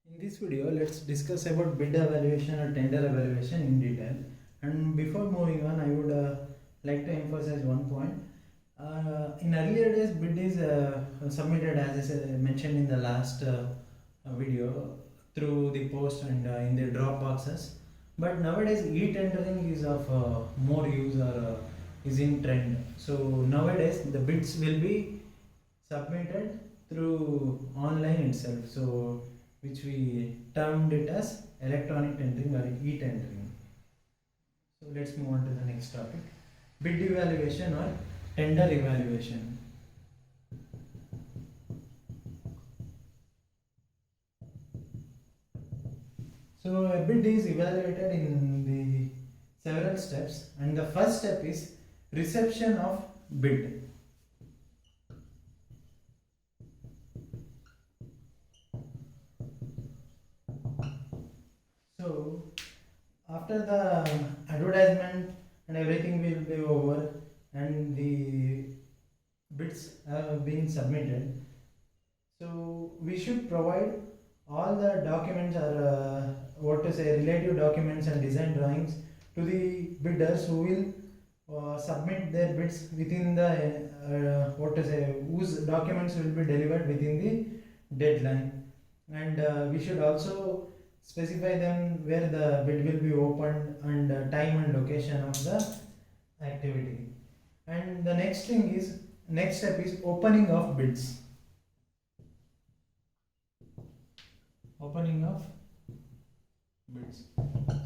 In this video, let's discuss about bid evaluation or tender evaluation in detail. And before moving on, I would like to emphasize one point. In earlier days, bid is submitted as I mentioned in the last video through the post and in the drop boxes. But nowadays, e-tendering is of more use or is in trend. So nowadays, the bids will be submitted through online itself. So which we termed it as electronic tendering or e-tendering. So let's move on to the next topic, bid evaluation or tender evaluation. So a bid is evaluated in the several steps, and the first step is reception of bid. So after the advertisement and everything will be over and the bids have been submitted, so we should provide all the documents or relative documents and design drawings to the bidders who will submit their bids within the whose documents will be delivered within the deadline. And we should also specify them where the bid will be opened and time and location of the activity. And the next step is opening of bids. Opening of bids.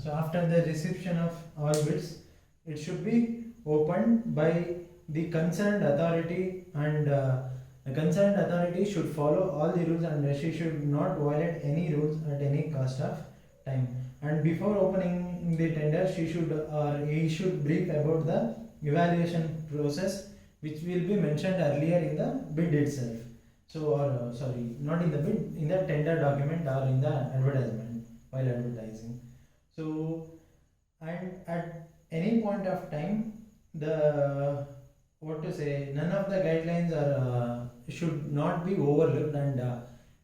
So after the reception of all bids, it should be opened by the concerned authority, and the concerned authority should follow all the rules and she should not violate any rules at any cost of time. And before opening the tender, he should brief about the evaluation process, which will be mentioned earlier in the bid itself. So, not in the bid, in the tender document or in the advertisement while advertising. So, and at any point of time, none of the guidelines are should not be overlooked, and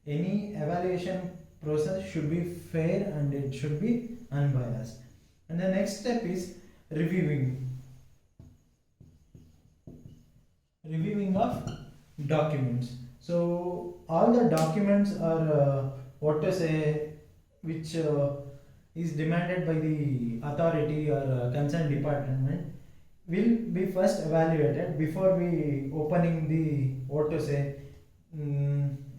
any evaluation process should be fair and it should be unbiased. And the next step is reviewing of documents. So all the documents are which is demanded by the authority or concerned department will be first evaluated before we opening the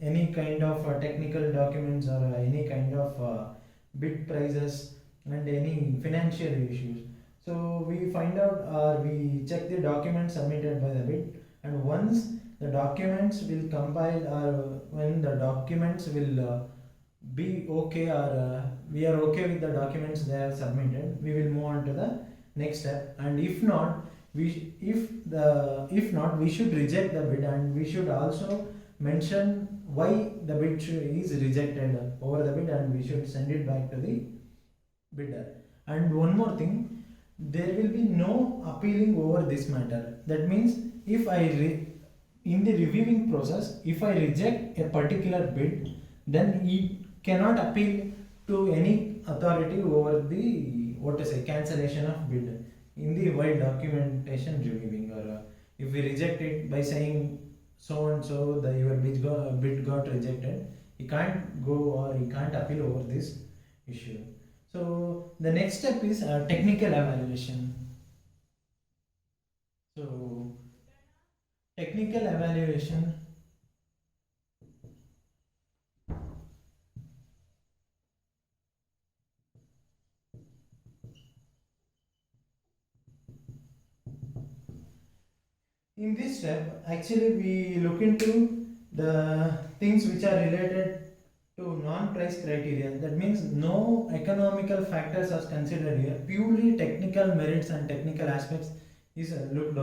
any kind of technical documents or any kind of bid prices and any financial issues. So we find out or we check the documents submitted by the bid, and once the documents will compile or when the documents will be okay or we are okay with the documents they are submitted, we will move on to the next step. And if not, we should reject the bid, and we should also mention why the bid is rejected over the bid, and we should send it back to the bidder. And one more thing, there will be no appealing over this matter. That means if in the reviewing process, if I reject a particular bid, then he cannot appeal to any authority over the cancellation of bid in the while documentation reviewing, or if we reject it by saying so and so your bid got rejected, he can't go or he can't appeal over this issue. So the next step is technical evaluation. So technical evaluation in this step, actually we look into the things which are related to non-price criteria. That means no economical factors are considered here. Purely technical merits and technical aspects is looked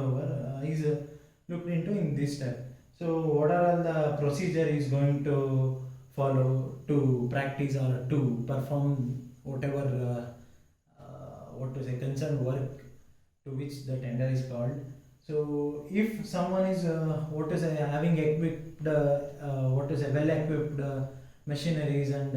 into in this step. So what are all the procedure is going to follow to practice or to perform whatever concerned work to which the tender is called. So if someone is having equipped well equipped machineries, and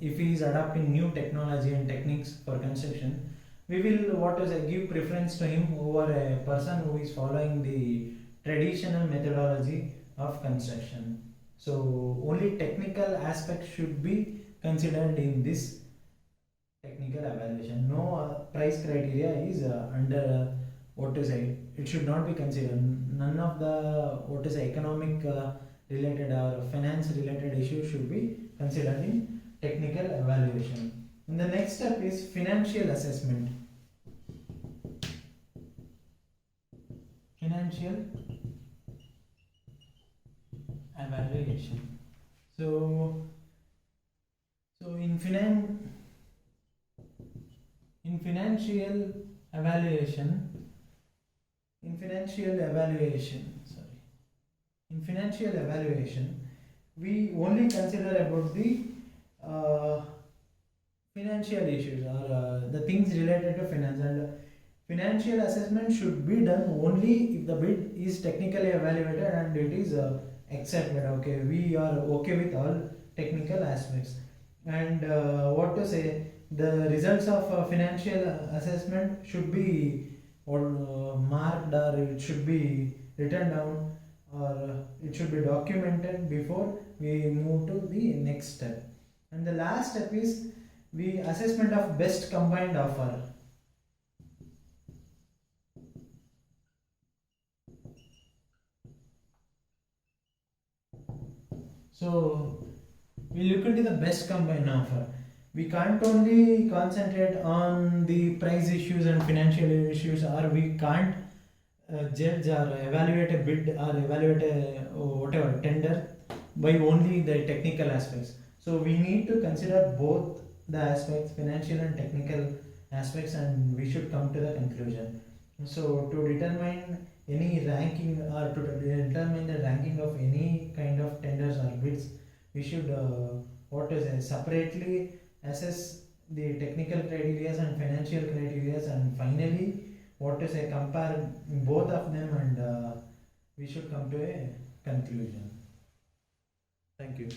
if he is adopting new technology and techniques for construction, we will give preference to him over a person who is following the traditional methodology of construction. So only technical aspects should be considered in this technical evaluation. No price criteria is under it should not be considered. None of the economic related or finance related issues should be considered in technical evaluation. And the next step is financial assessment. Financial evaluation. So in financial evaluation, we only consider about the uh, financial issues or the things related to finance, and financial assessment should be done only if the bid is technically evaluated and it is accepted. Okay, we are okay with all technical aspects. And the results of financial assessment should be marked, or it should be written down, or it should be documented before we move to the next step. And the last step is the assessment of best combined offer. So we look into the best combined offer. We can't only concentrate on the price issues and financial issues, or we can't judge or evaluate a bid or evaluate a whatever tender by only the technical aspects. So we need to consider both the aspects, financial and technical aspects, and we should come to the conclusion. So to determine any ranking, or to determine the ranking of any kind of tenders or bids, we should separately assess the technical criteria and financial criteria, and finally compare both of them, and we should come to a conclusion. Thank you.